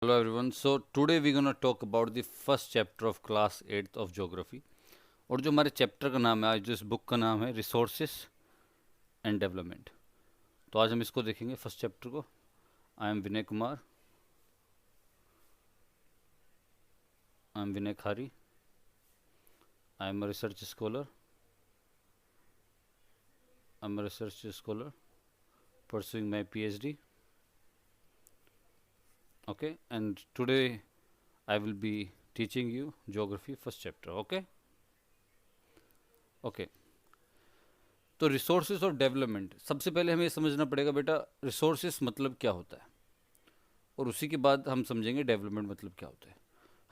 Hello everyone. So today we're gonna talk about the first chapter of class 8th of geography. और जो हमारे chapter का नाम है आज, जो इस बुक का नाम है रिसोर्सेस एंड डेवलपमेंट। तो आज हम इसको देखेंगे फर्स्ट चैप्टर को। I am Vinay Kumar, I am Vinay Khari, I am research scholar, I am research scholar pursuing my PhD. Okay, and today I will be teaching you geography first chapter. Okay. तो resources और development, सबसे पहले हमें समझना पड़ेगा बेटा resources मतलब क्या होता है, और उसी के बाद हम समझेंगे डेवलपमेंट मतलब क्या होता है।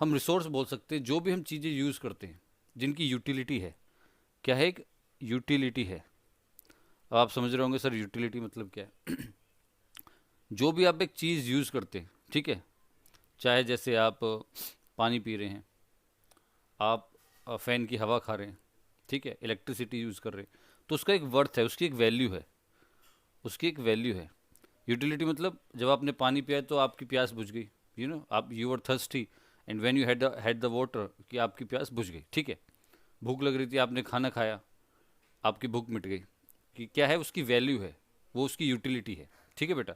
हम रिसोर्स बोल सकते हैं जो भी हम चीज़ें यूज़ करते हैं जिनकी यूटिलिटी है। क्या है? एक यूटिलिटी है। अब आप समझ रहे होंगे सर यूटिलिटी मतलब क्या है। जो भी आप एक चीज़ यूज़ करते हैं, ठीक है, चाहे जैसे आप पानी पी रहे हैं, आप फ़ैन की हवा खा रहे हैं, ठीक है, इलेक्ट्रिसिटी यूज़ कर रहे हैं, तो उसका एक वर्थ है, उसकी एक वैल्यू है, उसकी एक वैल्यू है। यूटिलिटी मतलब जब आपने पानी पिया तो आपकी प्यास बुझ गई, आप you were thirsty and when you had the water, कि आपकी प्यास बुझ गई, ठीक है। भूख लग रही थी, आपने खाना खाया, आपकी भूख मिट गई, कि क्या है, उसकी वैल्यू है, वो उसकी यूटिलिटी है, ठीक है बेटा।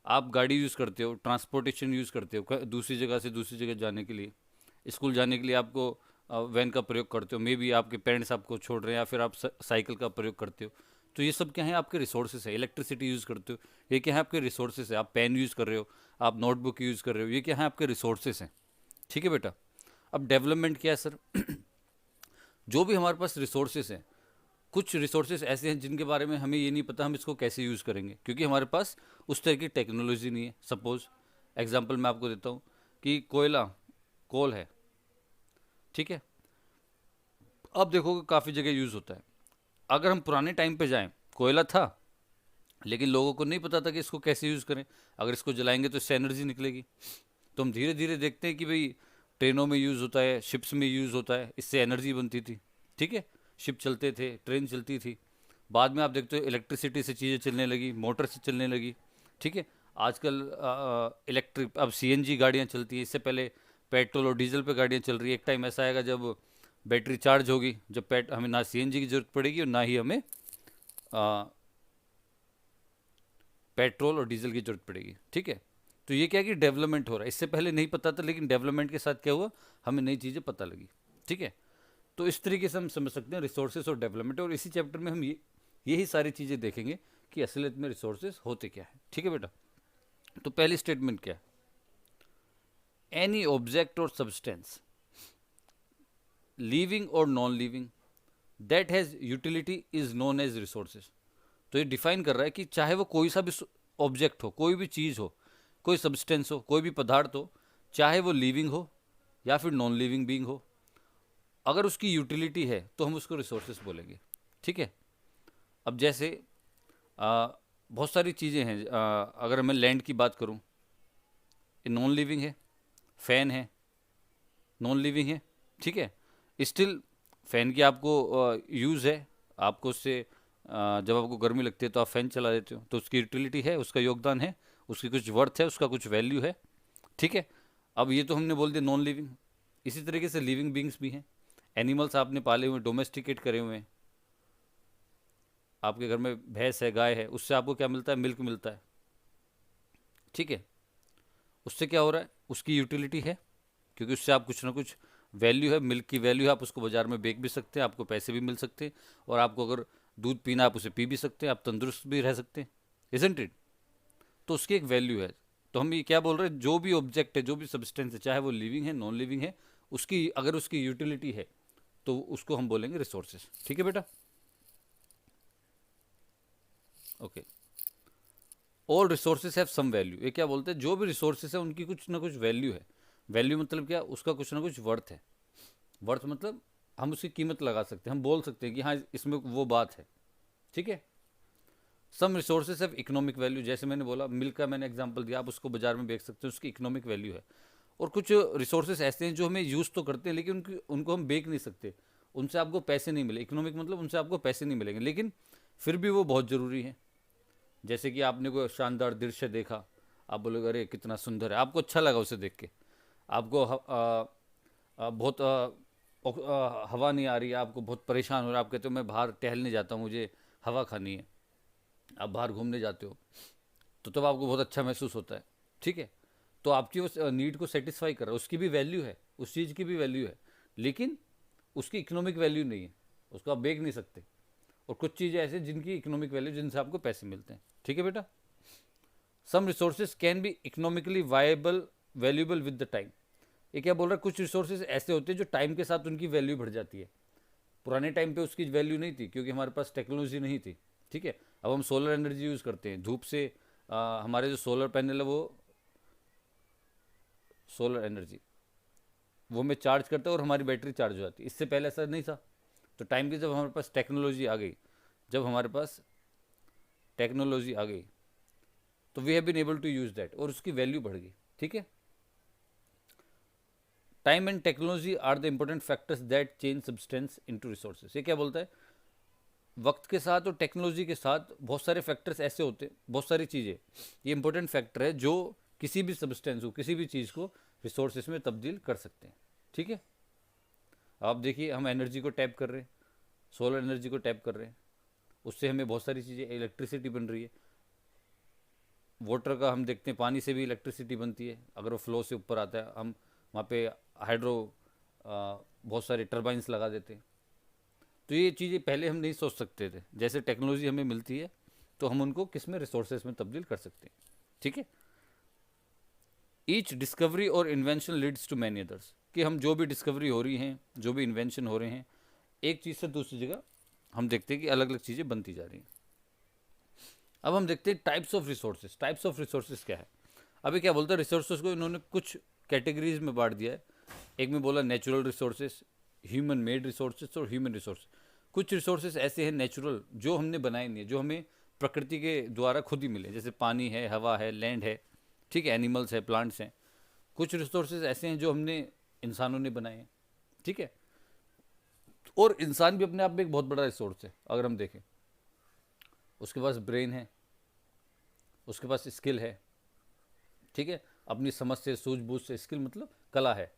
आप गाड़ी यूज़ करते हो, ट्रांसपोर्टेशन यूज़ करते हो, दूसरी जगह से दूसरी जगह जाने के लिए, स्कूल जाने के लिए आपको वैन का प्रयोग करते हो, मे बी आपके पेरेंट्स आपको छोड़ रहे हैं, या फिर आप साइकिल का प्रयोग करते हो। तो ये सब क्या है? आपके रिसोर्सेज है। इलेक्ट्रिसिटी यूज़ करते हो, ये क्या है? आपके रिसोर्सेज है। आप पेन यूज़ कर रहे हो, आप नोटबुक यूज़ कर रहे हो, ये क्या है? आपके रिसोर्सेज हैं, ठीक है बेटा। अब डेवलपमेंट क्या है सर? जो भी हमारे पास रिसोर्सेज हैं, कुछ रिसोर्सेज ऐसे हैं जिनके बारे में हमें ये नहीं पता हम इसको कैसे यूज़ करेंगे, क्योंकि हमारे पास उस तरह की टेक्नोलॉजी नहीं है। सपोज एग्जांपल मैं आपको देता हूँ कि कोयला, कोल है, ठीक है। अब देखोगे काफ़ी जगह यूज़ होता है। अगर हम पुराने टाइम पे जाएं, कोयला था, लेकिन लोगों को नहीं पता था कि इसको कैसे यूज़ करें। अगर इसको जलाएंगे तो इससे एनर्जी निकलेगी। तो हम धीरे धीरे देखते हैं कि भाई ट्रेनों में यूज़ होता है, शिप्स में यूज़ होता है, इससे एनर्जी बनती थी, ठीक है। शिप चलते थे, ट्रेन चलती थी। बाद में आप देखते हो इलेक्ट्रिसिटी से चीज़ें चलने लगी, मोटर से चलने लगी, ठीक है। आजकल इलेक्ट्रिक, अब सीएनजी गाड़ियाँ चलती हैं। इससे पहले पेट्रोल और डीजल पे गाड़ियाँ चल रही है। एक टाइम ऐसा आएगा जब बैटरी चार्ज होगी, जब हमें ना सीएनजी की ज़रूरत पड़ेगी और ना ही हमें पेट्रोल और डीजल की जरूरत पड़ेगी, ठीक है। तो ये क्या है कि डेवलपमेंट हो रहा है। इससे पहले नहीं पता था, लेकिन डेवलपमेंट के साथ क्या हुआ, हमें नई चीज़ें पता लगी, ठीक है। तो इस तरीके से हम समझ सकते हैं रिसोर्सेज और डेवलपमेंट, और इसी चैप्टर में हम यही सारी चीज़ें देखेंगे कि असलियत में रिसोर्सेज होते क्या है, ठीक है बेटा। तो पहली स्टेटमेंट क्या है? एनी ऑब्जेक्ट और सब्सटेंस, लिविंग और non living, that has utility is known as resources. तो ये डिफाइन कर रहा है कि चाहे वो कोई सा भी ऑब्जेक्ट हो, कोई भी चीज़ हो, कोई सब्सटेंस हो, कोई भी पदार्थ हो, चाहे वो लिविंग हो या फिर नॉन लिविंग बीइंग हो, अगर उसकी यूटिलिटी है तो हम उसको रिसोर्सेज बोलेंगे, ठीक है। अब जैसे बहुत सारी चीज़ें हैं। अगर मैं लैंड की बात करूं, ये नॉन लिविंग है। फ़ैन है, नॉन लिविंग है, ठीक है। स्टिल फ़ैन की आपको यूज़ है, आपको उससे जब आपको गर्मी लगती है तो आप फ़ैन चला देते हो, तो उसकी यूटिलिटी है, उसका योगदान है, उसकी कुछ वर्थ है, उसका कुछ वैल्यू है, ठीक है। अब ये तो हमने बोल दिया नॉन लिविंग। इसी तरीके से लिविंग बींग्स भी हैं। एनिमल्स आपने पाले हुए, डोमेस्टिकेट करे हुए हैं। आपके घर में भैंस है, गाय है, उससे आपको क्या मिलता है? मिल्क मिलता है, ठीक है। उससे क्या हो रहा है? उसकी यूटिलिटी है, क्योंकि उससे आप कुछ ना कुछ वैल्यू है, मिल्क की वैल्यू है, आप उसको बाजार में बेच भी सकते हैं, आपको पैसे भी मिल सकते हैं, और आपको अगर दूध पीना आप उसे पी भी सकते हैं, आप तंदुरुस्त भी रह सकते हैं, इजंट इट? तो उसकी एक वैल्यू है। तो हम ये क्या बोल रहे हैं, जो भी ऑब्जेक्ट है, जो भी सब्सटेंस है, चाहे वो लिविंग है, नॉन लिविंग है, उसकी अगर उसकी यूटिलिटी है तो उसको हम बोलेंगे रिसोर्सेज, ठीक है बेटा। Okay. All resources have some value, ये क्या बोलते हैं, जो भी रिसोर्सेज है उनकी कुछ ना कुछ वैल्यू है। वैल्यू मतलब क्या? उसका कुछ ना कुछ वर्थ है। वर्थ मतलब हम उसकी कीमत लगा सकते हैं, हम बोल सकते हैं कि हाँ इसमें वो बात है, ठीक है। सम रिसोर्सेज हैव इकोनॉमिक वैल्यू, जैसे मैंने बोला मिल्क का मैंने एग्जांपल दिया, आप उसको बाजार में बेच सकते हैं, उसकी इकोनॉमिक वैल्यू है। और कुछ रिसोर्सेज ऐसे हैं जो हमें यूज़ तो करते हैं, लेकिन उनको हम बेच नहीं सकते, उनसे आपको पैसे नहीं मिले। इकोनॉमिक मतलब उनसे आपको पैसे नहीं मिलेंगे, लेकिन फिर भी वो बहुत ज़रूरी है। जैसे कि आपने कोई शानदार दृश्य देखा, आप बोलोगे अरे कितना सुंदर है, आपको अच्छा लगा उसे देख के, आपको बहुत हवा नहीं आ रही है, आपको बहुत परेशान हो रहा है, आप कहते हो मैं बाहर टहलने जाता हूँ, मुझे हवा खानी है, आप बाहर घूमने जाते हो, तो तब आपको बहुत अच्छा महसूस होता है। ठीक है, तो आपकी उस नीड को सेटिस्फाई कर रहा है, उसकी भी वैल्यू है, उस चीज़ की भी वैल्यू है, लेकिन उसकी इकोनॉमिक वैल्यू नहीं है, उसको आप बेच नहीं सकते। और कुछ चीज़ें ऐसे जिनकी इकोनॉमिक वैल्यू, जिनसे आपको पैसे मिलते हैं। ठीक है बेटा, some resources can be economically viable valuable with the time. ये क्या बोल रहा है, कुछ रिसोर्सेज ऐसे होते हैं जो टाइम के साथ उनकी वैल्यू बढ़ जाती है। पुराने टाइम पे उसकी वैल्यू नहीं थी क्योंकि हमारे पास टेक्नोलॉजी नहीं थी। ठीक है, अब हम सोलर एनर्जी यूज़ करते हैं, धूप से हमारे जो सोलर पैनल है वो सोलर एनर्जी वो हमें चार्ज करता है और हमारी बैटरी चार्ज हो जाती है। इससे पहले ऐसा नहीं था। तो टाइम की जब हमारे पास टेक्नोलॉजी आ गई, जब हमारे पास टेक्नोलॉजी आ गई तो we have been able to use that, और उसकी वैल्यू बढ़ गई। ठीक है, time and technology are the important factors that change substance into resources. ये क्या बोलता है, वक्त के साथ और टेक्नोलॉजी के साथ बहुत सारे फैक्टर्स ऐसे होते हैं, बहुत सारी चीज़ें, ये इंपॉर्टेंट फैक्टर है जो किसी भी सब्सटेंस को, किसी भी चीज़ को रिसोर्सेज में तब्दील कर सकते हैं। ठीक है, आप देखिए हम एनर्जी को टैप कर रहे हैं, सोलर एनर्जी को टैप कर रहे हैं, उससे हमें बहुत सारी चीज़ें, इलेक्ट्रिसिटी बन रही है। वाटर का हम देखते हैं, पानी से भी इलेक्ट्रिसिटी बनती है, अगर वो फ्लो से ऊपर आता है, हम वहाँ पे हाइड्रो बहुत सारे टर्बाइंस लगा देते हैं। तो ये चीज़ें पहले हम नहीं सोच सकते थे, जैसे टेक्नोलॉजी हमें मिलती है तो हम उनको किस में, रिसोर्सेज में तब्दील कर सकते हैं। ठीक है, ईच डिस्कवरी और invention leads to many others, कि हम जो भी डिस्कवरी हो रही हैं, जो भी इन्वेंशन हो रहे हैं, एक चीज़ से दूसरी जगह हम देखते हैं कि अलग अलग चीज़ें बनती जा रही हैं। अब हम देखते हैं types of resources. Types of resources क्या है, अभी क्या बोलते हैं, रिसोर्सेज को इन्होंने कुछ कैटेगरीज में बांट दिया है। एक में बोला natural resources, human made resources और ह्यूमन रिसोर्स। कुछ रिसोर्सेज ऐसे हैं नेचुरल, जो हमने बनाए नहीं है, जो हमें प्रकृति के द्वारा खुद ही मिले, जैसे पानी है, हवा है, लैंड है, ठीक है, एनिमल्स है, प्लांट्स हैं। कुछ रिसोर्सेज ऐसे हैं जो हमने, इंसानों ने बनाए हैं। ठीक है, और इंसान भी अपने आप में एक बहुत बड़ा रिसोर्स है। अगर हम देखें, उसके पास ब्रेन है, उसके पास स्किल है। ठीक है, अपनी समझ से, सूझबूझ से, स्किल मतलब कला है,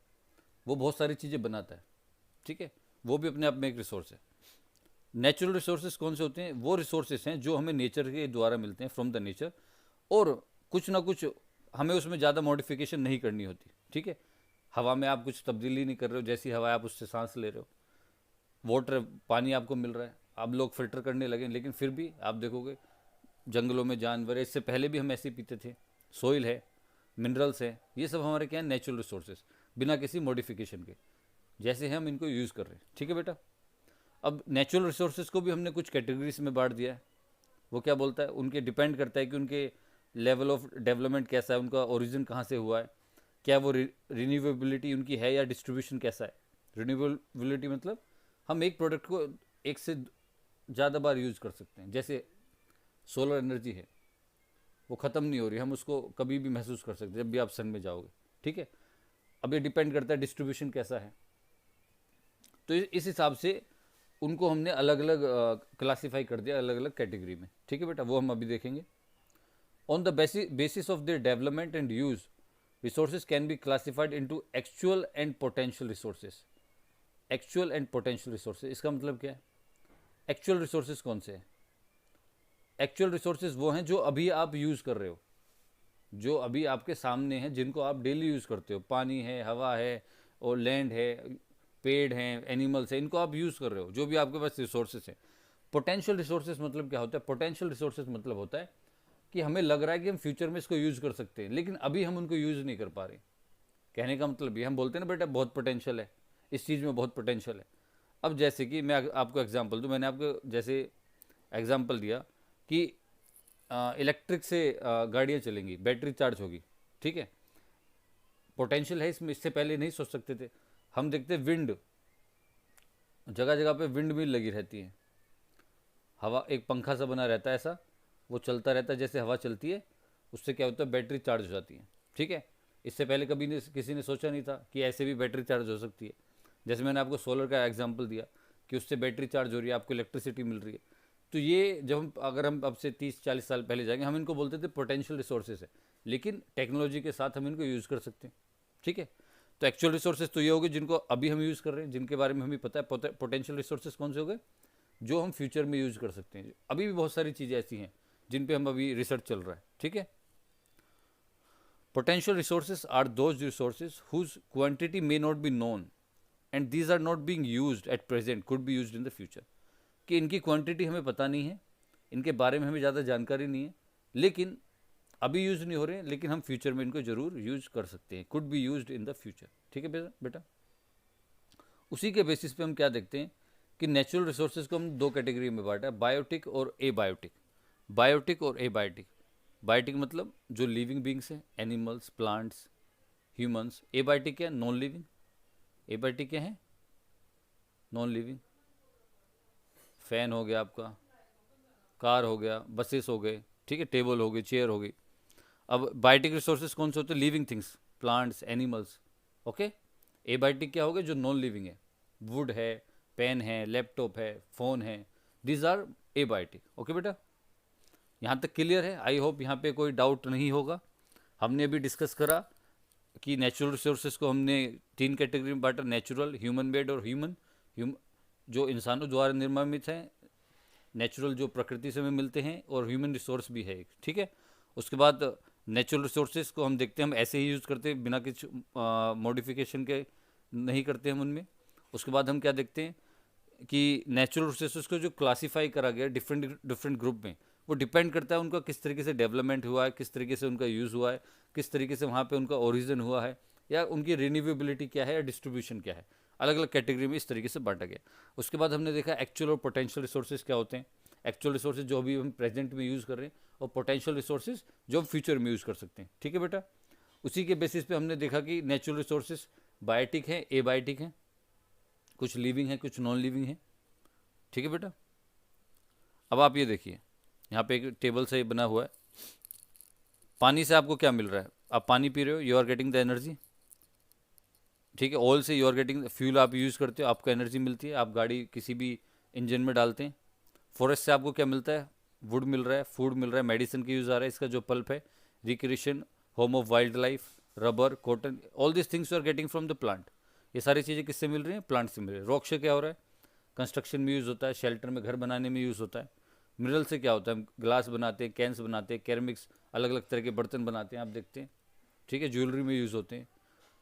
वो बहुत सारी चीज़ें बनाता है। ठीक है, वो भी अपने आप में एक रिसोर्स है। नेचुरल रिसोर्सेज कौन से होते हैं, वो रिसोर्सेज हैं जो हमें नेचर के द्वारा मिलते हैं, फ्रॉम द नेचर, और कुछ ना कुछ हमें उसमें ज़्यादा मॉडिफिकेशन नहीं करनी होती। ठीक है, हवा में आप कुछ तब्दीली नहीं कर रहे हो, जैसी हवा है आप उससे सांस ले रहे हो। वाटर, पानी आपको मिल रहा है, अब लोग फिल्टर करने लगे, लेकिन फिर भी आप देखोगे जंगलों में जानवर है, इससे पहले भी हम ऐसे ही पीते थे। सोइल है, मिनरल्स है, ये सब हमारे क्या है, नेचुरल रिसोर्सेज, बिना किसी मॉडिफिकेशन के, जैसे हम इनको यूज़ कर रहे हैं। ठीक है बेटा, अब नेचुरल रिसोर्सेज को भी हमने कुछ कैटेगरीज में बांट दिया है। वो क्या बोलता है, उनके डिपेंड करता है कि उनके लेवल ऑफ डेवलपमेंट कैसा है, उनका ओरिजिन कहाँ से हुआ है, क्या वो रिन्यूएबिलिटी उनकी है, या डिस्ट्रीब्यूशन कैसा है। रिन्यूएबिलिटी मतलब हम एक प्रोडक्ट को एक से ज़्यादा बार यूज़ कर सकते हैं। जैसे सोलर एनर्जी है, वो ख़त्म नहीं हो रही, हम उसको कभी भी महसूस कर सकते हैं जब भी आप सन में जाओगे। ठीक है, अब ये डिपेंड करता है डिस्ट्रीब्यूशन कैसा है। तो इस हिसाब से उनको हमने अलग अलग क्लासीफाई कर दिया, अलग अलग कैटेगरी में। ठीक है बेटा, वो हम अभी देखेंगे। On the basis of their development and use, resources can be classified into actual and potential resources. Actual and potential resources, इसका मतलब क्या है, एक्चुअल रिसोर्सेज कौन से हैं, एक्चुअल रिसोर्सेज वो हैं जो अभी आप यूज़ कर रहे हो, जो अभी आपके सामने हैं, जिनको आप डेली यूज़ करते हो। पानी है, हवा है, और लैंड है, पेड़ हैं, एनिमल्स हैं, इनको आप यूज़ कर रहे हो, जो भी आपके पास रिसोर्सेज हैं। पोटेंशियल रिसोर्सेज मतलब क्या होता है, पोटेंशियल रिसोर्सेज मतलब होता है कि हमें लग रहा है कि हम फ्यूचर में इसको यूज़ कर सकते हैं, लेकिन अभी हम उनको यूज़ नहीं कर पा रहे। कहने का मतलब ये, हम बोलते हैं ना बेटा बहुत पोटेंशियल है, इस चीज़ में बहुत पोटेंशियल है। अब जैसे कि मैं आपको एग्जांपल दूं, मैंने आपको जैसे एग्जांपल दिया कि इलेक्ट्रिक से गाड़ियाँ चलेंगी, बैटरी चार्ज होगी। ठीक है, पोटेंशियल है इसमें, इससे पहले नहीं सोच सकते थे। हम देखते विंड, जगह जगह पे विंड मिल लगी रहती है, हवा, एक पंखा सा बना रहता है ऐसा, वो चलता रहता है, जैसे हवा चलती है उससे क्या होता है, बैटरी चार्ज हो जाती है। ठीक है, इससे पहले कभी किसी ने सोचा नहीं था कि ऐसे भी बैटरी चार्ज हो सकती है। जैसे मैंने आपको सोलर का एग्जांपल दिया कि उससे बैटरी चार्ज हो रही है, आपको इलेक्ट्रिसिटी मिल रही है। तो ये जब हम, अगर हम अब से 30-40 साल पहले जाएंगे, हम इनको बोलते थे पोटेंशियल रिसोर्सेज है, लेकिन टेक्नोलॉजी के साथ हम इनको यूज़ कर सकते हैं। ठीक है, तो एक्चुअल रिसोर्सेज तो ये हो गए जिनको अभी हम यूज़ कर रहे हैं, जिनके बारे में हमें पता है। पोटेंशियल रिसोर्सेज कौन से हो गए, जो हम फ्यूचर में यूज़ कर सकते हैं। अभी भी बहुत सारी चीज़ें ऐसी हैं जिन पे हम अभी रिसर्च चल रहा है। ठीक है, potential resources are those resources whose quantity may not be known and these are not being used at present, could be used in the future। कि इनकी क्वांटिटी हमें पता नहीं है, इनके बारे में हमें ज़्यादा जानकारी नहीं है, लेकिन अभी यूज़ नहीं हो रहे हैं, लेकिन हम फ्यूचर में इनको ज़रूर यूज़ कर सकते हैं, could be used in the future. ठीक है बेटा, उसी के बेसिस पे हम क्या देखते हैं कि नेचुरल रिसोर्सेज को हम दो कैटेगरी में बांटा है, बायोटिक और एबायोटिक। बायोटिक और एबायोटिक। बायोटिक मतलब जो लिविंग बींग्स हैं, एनिमल्स, प्लांट्स, ह्यूमंस। एबायोटिक क्या है, नॉन लिविंग। एबायोटिक क्या है, नॉन लिविंग। फैन हो गया आपका, कार हो गया, बसेस हो गए, ठीक है, टेबल हो गई, चेयर हो गई। अब बायोटिक रिसोर्सेज कौन से होते हैं, living things, plants, animals. Okay, abiotic क्या हो गया, जो नॉन लिविंग है, वुड है, पेन है, लैपटॉप है, फ़ोन है, दीज आर एबायोटिक। ओके बेटा, यहाँ तक क्लियर है? आई होप यहाँ पे कोई डाउट नहीं होगा। हमने अभी डिस्कस करा कि नेचुरल रिसोर्सेज को हमने तीन कैटेगरी में बांटा, नेचुरल, ह्यूमन मेड और ह्यूमन। जो इंसानों द्वारा निर्मित हैं, नेचुरल जो प्रकृति से हमें मिलते हैं, और ह्यूमन रिसोर्स भी है एक। ठीक है, उसके बाद नेचुरल रिसोर्सेज को हम देखते हैं, हम ऐसे ही यूज़ करते हैं बिना कुछ मॉडिफिकेशन के, नहीं करते हम उनमें। उसके बाद हम क्या देखते हैं कि नेचुरल रिसोर्सेज को जो क्लासीफाई करा गया डिफरेंट डिफरेंट ग्रुप में, वो डिपेंड करता है उनका किस तरीके से डेवलपमेंट हुआ है, किस तरीके से उनका यूज़ हुआ है, किस तरीके से वहाँ पे उनका ओरिजिन हुआ है, या उनकी रिन्यूएबिलिटी क्या है, या डिस्ट्रीब्यूशन क्या है। अलग अलग कैटेगरी में इस तरीके से बांटा गया। उसके बाद हमने देखा एक्चुअल और पोटेंशियल रिसोर्सेज क्या होते हैं। एक्चुअल रिसोर्सेज जो अभी हम प्रेजेंट में यूज़ कर रहे हैं, और पोटेंशियल रिसोर्सेज जो हम फ्यूचर में यूज़ कर सकते हैं। ठीक है बेटा, उसी के बेसिस पे हमने देखा कि नेचुरल रिसोर्सेज बायोटिक हैं, एबायोटिक हैं, कुछ लिविंग है, कुछ नॉन लिविंग है। ठीक है बेटा, अब आप ये देखिए, यहाँ पे एक टेबल से बना हुआ है। पानी से आपको क्या मिल रहा है, आप पानी पी रहे हो, you are getting the energy. ठीक है, ऑयल से यू आर गेटिंग फ्यूल, आप यूज़ करते हो, आपको एनर्जी मिलती है, आप गाड़ी किसी भी इंजन में डालते हैं। फॉरेस्ट से आपको क्या मिलता है, वुड मिल रहा है, फूड मिल रहा है, मेडिसिन का यूज़ आ रहा है, इसका जो पल्प है, recreation, home of wild life, rubber, cotton, all this things you are getting from the plant. ये सारी चीज़ें किससे मिल रही हैं, प्लांट से मिल रही है। रॉक से क्या हो रहा है, कंस्ट्रक्शन में यूज़ होता है, शेल्टर में, घर बनाने में यूज़ होता है। मिनरल से क्या होता है, ग्लास बनाते हैं, कैंस बनाते हैं, कैरमिक्स, अलग अलग तरह के बर्तन बनाते हैं, आप देखते हैं। ठीक है, ज्वेलरी में यूज़ होते हैं।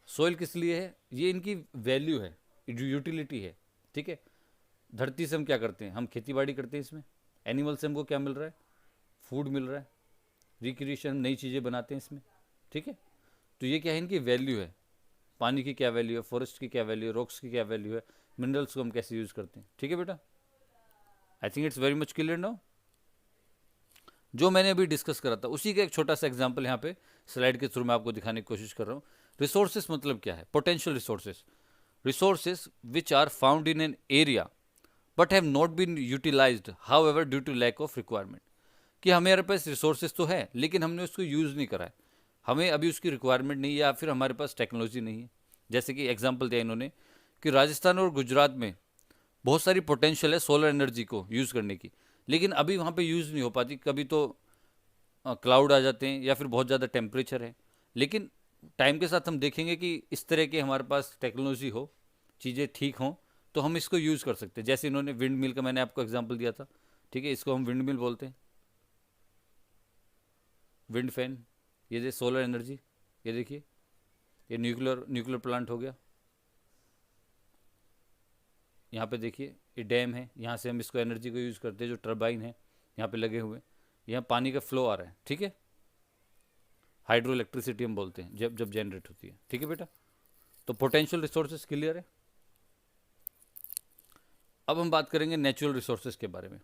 सोइल किस लिए है, ये इनकी वैल्यू है, यूटिलिटी है। ठीक है, धरती से हम क्या करते हैं, हम खेती बाड़ी करते हैं इसमें। एनिमल से हमको क्या मिल रहा है, फूड मिल रहा है, रिक्रिएशन, नई चीज़ें बनाते हैं इसमें। ठीक है, तो ये क्या है, इनकी वैल्यू है। पानी की क्या वैल्यू है, फॉरेस्ट की क्या वैल्यू है, रॉक्स की क्या वैल्यू है, मिनरल्स को हम कैसे यूज़ करते हैं। ठीक है बेटा, I think it's very much clear now. जो मैंने अभी डिस्कस करा था उसी का एक छोटा सा एग्जांपल यहाँ पे स्लाइड के थ्रू मैं आपको दिखाने की कोशिश कर रहा हूँ। रिसोर्सेज मतलब क्या है, potential resources, resources which are found in an area but have not been utilized however due to lack of requirement. कि हमारे पास रिसोर्सेज तो है, लेकिन हमने उसको यूज़ नहीं करा है, हमें अभी उसकी रिक्वायरमेंट नहीं है, या फिर हमारे पास टेक्नोलॉजी नहीं है। जैसे कि एग्जांपल दिया इन्होंने कि राजस्थान और गुजरात में बहुत सारी पोटेंशियल है सोलर एनर्जी को यूज़ करने की, लेकिन अभी वहाँ पे यूज़ नहीं हो पाती। कभी तो क्लाउड आ जाते हैं, या फिर बहुत ज़्यादा टेम्परेचर है। लेकिन टाइम के साथ हम देखेंगे कि इस तरह के हमारे पास टेक्नोलॉजी हो, चीज़ें ठीक हों, तो हम इसको यूज़ कर सकते हैं। जैसे इन्होंने विंड मिल का मैंने आपको एग्जांपल दिया था। ठीक है, इसको हम विंड मिल बोलते हैं, विंड फैन। ये सोलर एनर्जी, ये देखिए, ये न्यूक्लियर प्लांट हो गया। यहाँ पे देखिए, ये डैम है, यहाँ से हम इसको एनर्जी को यूज़ करते हैं, जो टर्बाइन है यहाँ पे लगे हुए, यहाँ पानी का फ्लो आ रहा है। ठीक है, हाइड्रो इलेक्ट्रिसिटी हम बोलते हैं जब जब जनरेट होती है। ठीक है बेटा, तो पोटेंशियल रिसोर्सेज क्लियर है। अब हम बात करेंगे नेचुरल रिसोर्सेज के बारे में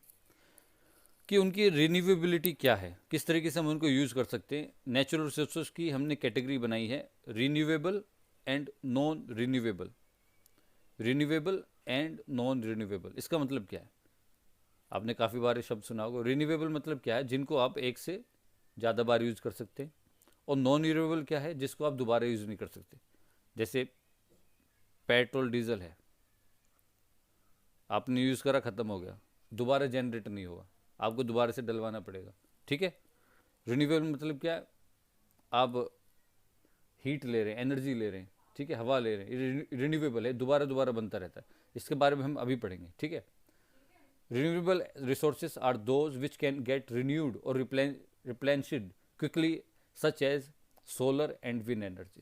कि उनकी रिन्यूएबिलिटी क्या है, किस तरीके से हम उनको यूज़ कर सकते हैं। नेचुरल रिसोर्सेज की हमने कैटेगरी बनाई है, renewable and non renewable. Renewable and non renewable, इसका मतलब क्या है, आपने काफ़ी बार ये शब्द सुना होगा। रिन्यूएबल मतलब क्या है, जिनको आप एक से ज़्यादा बार यूज़ कर सकते हैं, और नॉन रिन्यूएबल क्या है, जिसको आप दोबारा यूज़ नहीं कर सकते। जैसे पेट्रोल डीजल है, आपने यूज़ करा, ख़त्म हो गया, दोबारा जनरेट नहीं होगा, आपको दोबारा से डलवाना पड़ेगा। ठीक है, रिन्यूएबल मतलब क्या है, आप हीट ले रहे हैं, एनर्जी ले रहे हैं, ठीक है, हवा ले रहे हैं, रिन्यूएबल है, दोबारा दोबारा बनता रहता है। इसके बारे में हम अभी पढ़ेंगे, ठीक है। Renewable resources are those which can get renewed और replenished quickly, such as solar and wind energy.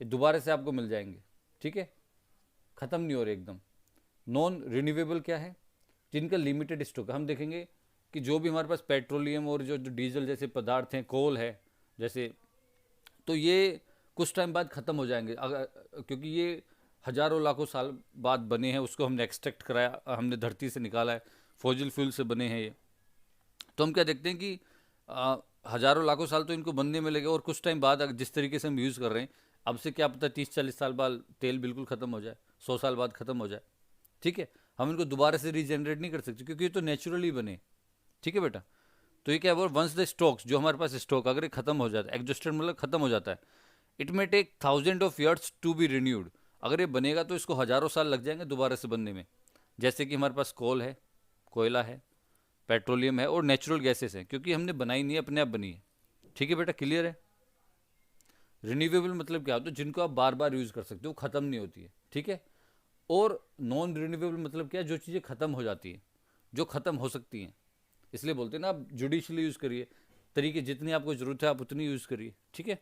ये दोबारा से आपको मिल जाएंगे, ठीक है, ख़त्म नहीं हो रहे एकदम। नॉन रिन्यूएबल क्या है? जिनका लिमिटेड स्टॉक। हम देखेंगे कि जो भी हमारे पास पेट्रोलियम और जो डीजल जैसे पदार्थ हैं, कोल है जैसे, तो ये कुछ टाइम बाद ख़त्म हो जाएंगे, अगर क्योंकि ये हज़ारों लाखों साल बाद बने हैं, उसको हमने एक्सट्रैक्ट कराया, हमने धरती से निकाला है, फॉसिल फ्यूल से बने हैं ये। तो हम क्या देखते हैं कि हज़ारों लाखों साल तो इनको बनने में लगे, और कुछ टाइम बाद जिस तरीके से हम यूज़ कर रहे हैं, अब से क्या पता 30-40 साल बाद तेल बिल्कुल ख़त्म हो जाए, 100 साल बाद ख़त्म हो जाए, ठीक है। हम इनको दोबारा से रीजनरेट नहीं कर सकते क्योंकि ये तो नेचुरली बने, ठीक है बेटा। तो ये क्या है, वंस द स्टॉक्स, जो हमारे पास स्टॉक अगर ये खत्म हो जाता है, एग्जॉस्टेड मतलब खत्म हो जाता है, it may take 1000 of years to be renewed. अगर ये बनेगा तो इसको हज़ारों साल लग जाएंगे दोबारा से बनने में। जैसे कि हमारे पास कोल है, कोयला है, पेट्रोलियम है और नेचुरल गैसेस हैं, क्योंकि हमने बनाई नहीं है, अपने आप बनी है, ठीक है बेटा, क्लियर है। रिन्यूएबल मतलब क्या होता है? जिनको आप बार बार यूज़ कर सकते हो, ख़त्म नहीं होती है, ठीक है। और नॉन रिन्यूएबल मतलब क्या है? जो चीज़ें ख़त्म हो जाती हैं, जो ख़त्म हो सकती हैं, इसलिए बोलते हैं ना, आप जुडिशली यूज़ करिए, तरीके जितनी आपको ज़रूरत है आप उतनी यूज़ करिए, ठीक है।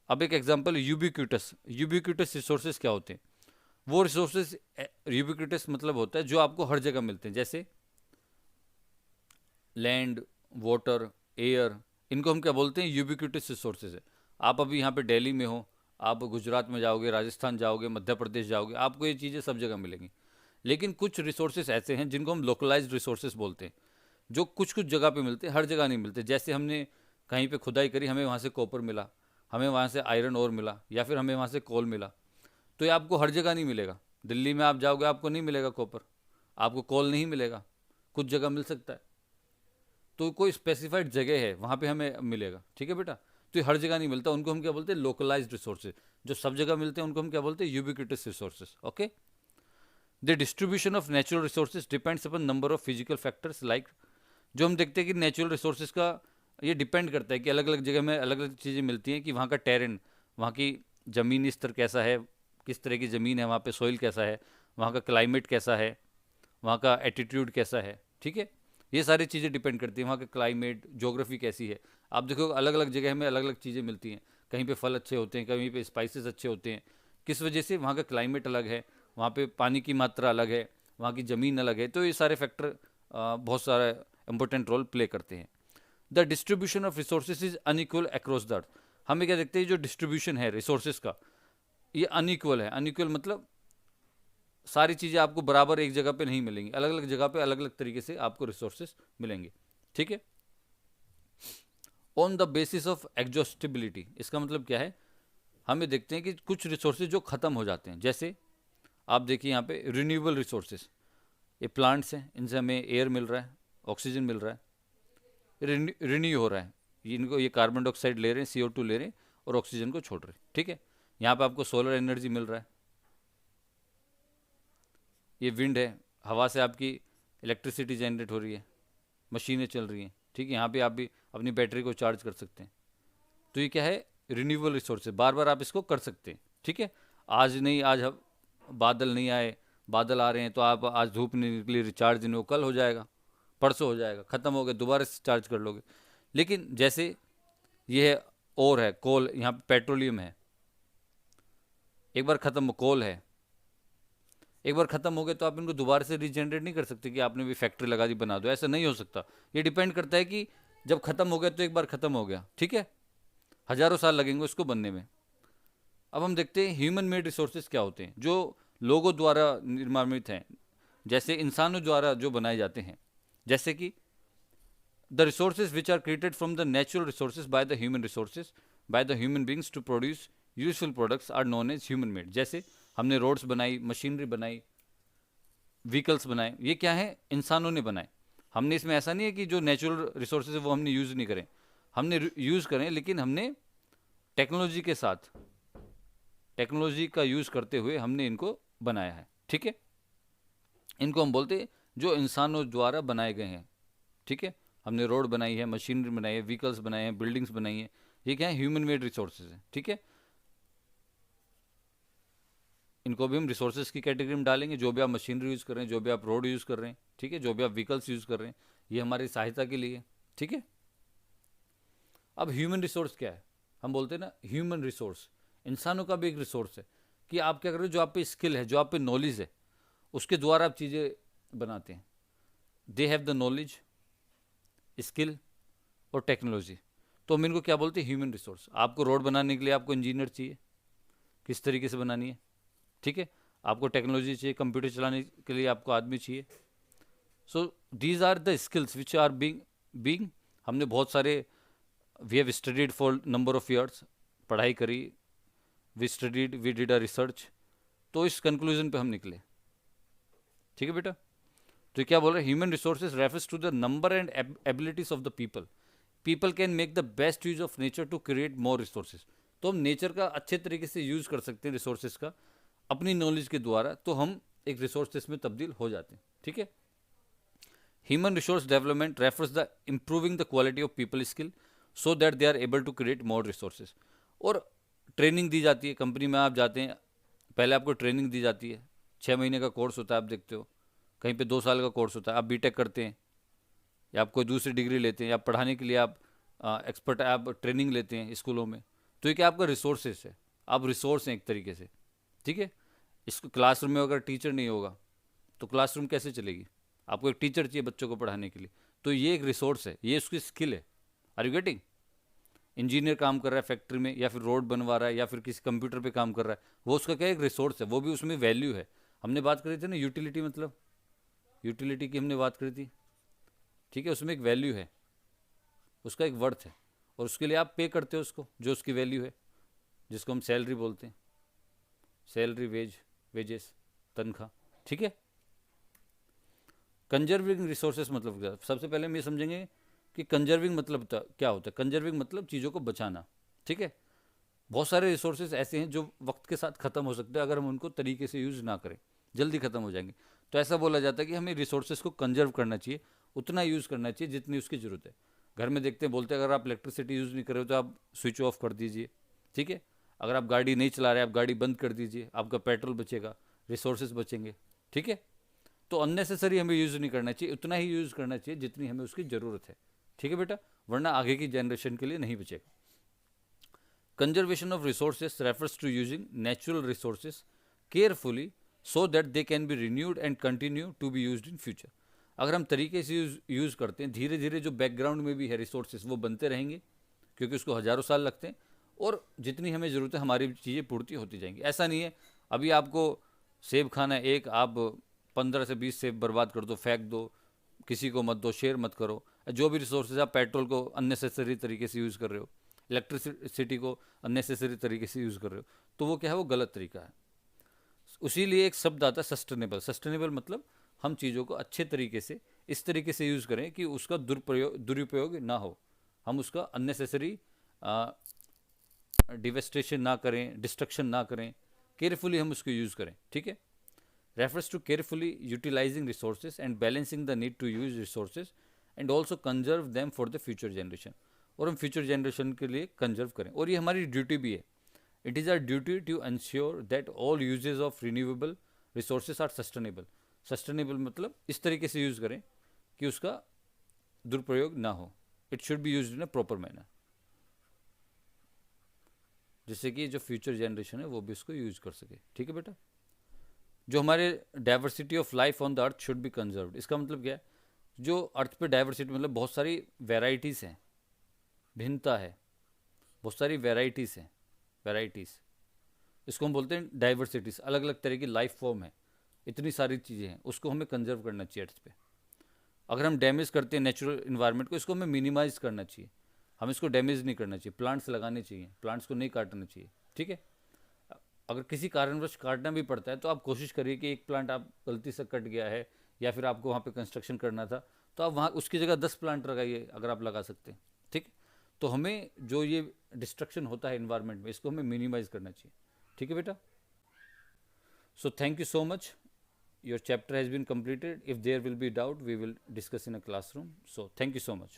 अब एक एग्जांपल, यूबिक्विटस। यूबिक्विटस रिसोर्सेज क्या होते हैं? वो रिसोर्सेज, यूबिक्विटस मतलब होता है जो आपको हर जगह मिलते हैं, जैसे लैंड, वाटर, एयर, इनको हम क्या बोलते हैं? यूबिक्विटस रिसोर्सेज है। आप अभी यहाँ पे दिल्ली में हो, आप गुजरात में जाओगे, राजस्थान जाओगे, मध्य प्रदेश जाओगे, आपको ये चीज़ें सब जगह मिलेंगी। लेकिन कुछ रिसोर्सेज ऐसे हैं जिनको हम लोकलाइज्ड रिसोर्सेज बोलते हैं, जो कुछ कुछ जगह पे मिलते हैं, हर जगह नहीं मिलते। जैसे हमने कहीं पे खुदाई करी, हमें वहाँ से कॉपर मिला, हमें वहाँ से आयरन ओर मिला, या फिर हमें वहाँ से कोल मिला, तो ये आपको हर जगह नहीं मिलेगा। दिल्ली में आप जाओगे आपको नहीं मिलेगा कॉपर, आपको कोल नहीं मिलेगा, कुछ जगह मिल सकता है। तो कोई स्पेसिफाइड जगह है वहाँ पे हमें मिलेगा, ठीक है बेटा। तो ये हर जगह नहीं मिलता, उनको हम क्या बोलते हैं? Localized resources. जो सब जगह मिलते हैं उनको हम क्या बोलते हैं? Ubiquitous resources, okay. The distribution of natural resources depends upon number of physical factors, like, जो हम देखते हैं कि नेचुरल रिसोर्सेज का ये डिपेंड करता है कि अलग अलग जगह में अलग अलग चीज़ें मिलती हैं, कि वहाँ का टेरेन, वहाँ की ज़मीनी स्तर कैसा है, किस तरह की ज़मीन है, वहाँ पे सॉइल कैसा है, वहाँ का क्लाइमेट कैसा है, वहाँ का एटीट्यूड कैसा है, ठीक है। ये सारी चीज़ें डिपेंड करती हैं, वहाँ का क्लाइमेट, ज्योग्राफी कैसी है। आप देखो अलग अलग जगह में अलग अलग चीज़ें मिलती हैं, कहीं पे फल अच्छे होते हैं, कहीं पे स्पाइसेस अच्छे होते हैं। किस वजह से? वहाँ का क्लाइमेट अलग है, वहाँ पे पानी की मात्रा अलग है, वहाँ की ज़मीन अलग है। तो ये सारे फैक्टर बहुत सारा इंपॉर्टेंट रोल प्ले करते हैं। The distribution of resources is unequal across the earth. हमें क्या देखते हैं? जो डिस्ट्रीब्यूशन है रिसोर्सेज का, ये अनइक्वल है। अनइक्वल मतलब सारी चीज़ें आपको बराबर एक जगह पे नहीं मिलेंगी, अलग अलग जगह पे अलग अलग तरीके से आपको रिसोर्सेज मिलेंगे, ठीक है। On the basis of exhaustibility, इसका मतलब क्या है? हमें देखते हैं कि कुछ रिसोर्सेज जो ख़त्म हो जाते हैं, जैसे आप देखिए यहाँ पे रिन्यूएबल रिसोर्सेज, ये प्लांट्स हैं, इनसे हमें एयर मिल रहा है, ऑक्सीजन मिल रहा है, रिन्यू हो रहा है, इनको ये कार्बन डाइऑक्साइड ले रहे हैं, CO2 ले रहे हैं और ऑक्सीजन को छोड़ रहे हैं, ठीक है। यहाँ पे आपको सोलर एनर्जी मिल रहा है, ये विंड है, हवा से आपकी इलेक्ट्रिसिटी जनरेट हो रही है, मशीनें चल रही हैं, ठीक है। यहाँ पे आप भी अपनी बैटरी को चार्ज कर सकते हैं। तो ये क्या है? रिन्यूएबल रिसोर्स है, बार बार आप इसको कर सकते हैं, ठीक है। आज नहीं, आज बादल नहीं आए, बादल आ रहे हैं, तो आप आज धूप नहीं निकली, रिचार्ज नहीं हो, कल हो जाएगा, परसों हो जाएगा, ख़त्म हो गया, दोबारा से चार्ज कर लोगे। लेकिन जैसे ये है, और है कोल, यहाँ पे पेट्रोलियम है, एक बार ख़त्म, कोल है, एक बार ख़त्म हो गए तो आप इनको दोबारा से रीजनरेट नहीं कर सकते कि आपने भी फैक्ट्री लगा दी बना दो, ऐसा नहीं हो सकता। ये डिपेंड करता है कि जब ख़त्म हो गया तो एक बार ख़त्म हो गया, ठीक है, हज़ारों साल लगेंगे उसको बनने में। अब हम देखते हैं ह्यूमन मेड रिसोर्सेज क्या होते हैं, जो लोगों द्वारा निर्मित हैं, जैसे इंसानों द्वारा जो बनाए जाते हैं, जैसे कि the resources which are created from the natural resources by the human resources by the human beings to produce useful products are known as human made. जैसे हमने रोड्स बनाई, मशीनरी बनाई, व्हीकल्स बनाए, ये क्या है? इंसानों ने बनाए। हमने इसमें ऐसा नहीं है कि जो नेचुरल रिसोर्सेज है वो हमने यूज़ नहीं करें, हमने यूज़ करें, लेकिन हमने टेक्नोलॉजी के साथ, टेक्नोलॉजी का यूज़ करते हुए हमने इनको बनाया है, ठीक है। इनको हम बोलते हैं जो इंसानों द्वारा बनाए गए हैं, ठीक है। हमने रोड बनाई है, मशीनरी बनाई है, व्हीकल्स बनाए हैं, बिल्डिंग्स बनाई हैं, ये क्या है, ह्यूमन मेड रिसोर्सेज है, ठीक है। इनको भी हम रिसोर्सेज की कैटेगरी में डालेंगे। जो भी आप मशीनरी यूज़ कर रहे हैं, जो भी आप रोड यूज़ कर रहे हैं, ठीक है, जो भी आप व्हीकल्स यूज़ कर रहे हैं, ये हमारी सहायता के लिए, ठीक है। अब ह्यूमन रिसोर्स क्या है, हम बोलते हैं ना ह्यूमन रिसोर्स, इंसानों का भी एक रिसोर्स है कि आप क्या कर रहे हो, जो आप पे स्किल है, जो आप पे नॉलेज है, उसके द्वारा आप चीज़ें बनाते हैं। They have the knowledge, skill और टेक्नोलॉजी। तो हम इनको क्या बोलते हैं, ह्यूमन रिसोर्स। आपको रोड बनाने के लिए आपको इंजीनियर चाहिए, किस तरीके से बनानी है, ठीक है। आपको टेक्नोलॉजी चाहिए, कंप्यूटर चलाने के लिए आपको आदमी चाहिए। So these are the skills which are being हमने बहुत सारे, we have studied for number of years, पढ़ाई करी, we studied, we did a research, तो इस कंक्लूजन पे हम निकले, ठीक है बेटा। तो क्या बोल रहे हैं, human resources refers to the number and abilities of the people. People can make the best use of nature to create more resources. तो हम नेचर का अच्छे तरीके से यूज कर सकते हैं रिसोर्सेज का अपनी नॉलेज के द्वारा, तो हम एक रिसोर्सेज में तब्दील हो जाते हैं, ठीक है। Human resource development refers the improving the quality of people skill so that they are able to create more resources. और ट्रेनिंग दी जाती है, कंपनी में आप जाते हैं, पहले आपको ट्रेनिंग दी जाती है, 6 महीने का कोर्स होता है, आप देखते हो कहीं पे 2 साल का कोर्स होता है, आप बीटेक करते हैं या आप कोई दूसरी डिग्री लेते हैं, या पढ़ाने के लिए आप एक्सपर्ट आप ट्रेनिंग लेते हैं स्कूलों में। तो ये क्या आपका रिसोर्सेस है, आप रिसोर्स हैं एक तरीके से, ठीक है। इसको क्लासरूम में अगर टीचर नहीं होगा तो क्लासरूम कैसे चलेगी, आपको एक टीचर चाहिए बच्चों को पढ़ाने के लिए, तो ये एक रिसोर्स है, ये उसकी स्किल है। Are you getting. इंजीनियर काम कर रहा है फैक्ट्री में, या फिर रोड बनवा रहा है, या फिर किसी कंप्यूटर पे काम कर रहा है, वो उसका क्या एक रिसोर्स है, वो भी उसमें वैल्यू है। हमने बात करी थी ना यूटिलिटी, मतलब यूटिलिटी की हमने बात करी थी, ठीक है, उसमें एक वैल्यू है, उसका एक वर्थ है, और उसके लिए आप पे करते हो उसको, जो उसकी वैल्यू है, जिसको हम सैलरी बोलते हैं, सैलरी, वेजेस, तनख्वाह, ठीक है। कंजर्विंग रिसोर्सेज मतलब क्या, सबसे पहले हम ये समझेंगे कि कंजर्विंग मतलब क्या होता है। कंजर्विंग मतलब चीज़ों को बचाना, ठीक है। बहुत सारे रिसोर्सेज ऐसे हैं जो वक्त के साथ ख़त्म हो सकते हैं अगर हम उनको तरीके से यूज़ ना करें, जल्दी ख़त्म हो जाएंगे। तो ऐसा बोला जाता है कि हमें रिसोर्सेज को कंजर्व करना चाहिए, उतना यूज़ करना चाहिए जितनी उसकी ज़रूरत है। घर में देखते हैं, बोलते हैं अगर आप इलेक्ट्रिसिटी यूज़ नहीं कर रहे हो तो आप स्विच ऑफ कर दीजिए, ठीक है। अगर आप गाड़ी नहीं चला रहे, आप गाड़ी बंद कर दीजिए, आपका पेट्रोल बचेगा, रिसोर्सेज बचेंगे, ठीक है। तो अननेसेसरी हमें यूज़ नहीं करना चाहिए, उतना ही यूज़ करना चाहिए जितनी हमें उसकी ज़रूरत है, ठीक है बेटा, वरना आगे की जनरेशन के लिए नहीं बचेगा। Conservation of resources refers to using natural resources carefully so that they can be renewed and continue to be used in future. अगर हम तरीके से यूज़ करते हैं, धीरे धीरे जो बैकग्राउंड में भी है रिसोर्सेज वो बनते रहेंगे, क्योंकि उसको हज़ारों साल लगते हैं, और जितनी हमें ज़रूरत है हमारी चीज़ें पूर्ति होती जाएंगी। ऐसा नहीं है अभी आपको सेब खाना है एक, आप 15 से 20 सेब बर्बाद कर दो, फेंक दो, किसी को मत दो, शेयर मत करो। जो भी रिसोर्सेज, आप पेट्रोल को अननेसेसरी तरीके से यूज़ कर रहे हो, इलेक्ट्रिसिटी को अननेसेसरी तरीके से यूज़ कर रहे हो, तो वो क्या है, वो गलत तरीका है। उसी लिए एक शब्द आता है सस्टेनेबल। सस्टेनेबल मतलब हम चीज़ों को अच्छे तरीके से इस तरीके से यूज़ करें कि उसका दुरुपयोग ना हो, हम उसका अननेसेसरी डिवेस्टेशन ना करें, डिस्ट्रक्शन ना करें, केयरफुली हम उसको यूज़ करें, ठीक है। Refers to carefully utilizing resources and balancing the need to use resources and also conserve them for the future generation. और हम फ्यूचर जनरेशन के लिए कंजर्व करें, और ये हमारी ड्यूटी भी है। It is our duty to ensure that all usages of renewable resources are sustainable. Sustainable मतलब इस तरीके से यूज़ करें कि उसका दुरुपयोग ना हो। It should be use in a proper manner, जिससे कि जो फ्यूचर जनरेशन है वो भी उसको यूज कर सके, ठीक है बेटा। जो हमारे diversity of life on the earth should be conserved. इसका मतलब क्या है, जो अर्थ पे डाइवर्सिटी मतलब बहुत सारी वेराइटीज़ हैं, भिन्नता है, बहुत सारी वेराइटीज़ हैं, वेराइटीज़, इसको हम बोलते हैं डाइवर्सिटीज़। अलग अलग तरह की लाइफ फॉर्म है, इतनी सारी चीज़ें हैं, उसको हमें कंजर्व करना चाहिए अर्थ पे। अगर हम डैमेज करते हैं नेचुरल इन्वायरमेंट को, इसको हमें मिनिमाइज़ करना चाहिए, हम इसको डैमेज नहीं करना चाहिए। प्लांट्स लगाने चाहिए, प्लांट्स को नहीं काटना चाहिए, ठीक है। अगर किसी कारणवश काटना भी पड़ता है तो आप कोशिश करिए कि एक प्लांट आप गलती से कट गया है, या फिर आपको वहाँ पे कंस्ट्रक्शन करना था, तो आप वहाँ उसकी जगह 10 प्लांट लगाइए अगर आप लगा सकते हैं, ठीक। तो हमें जो ये डिस्ट्रक्शन होता है इन्वायरमेंट में, इसको हमें मिनिमाइज़ करना चाहिए, ठीक है बेटा। So thank you so much, your chapter has been completed. If there will be doubt, we will discuss in a classroom. So thank you so much.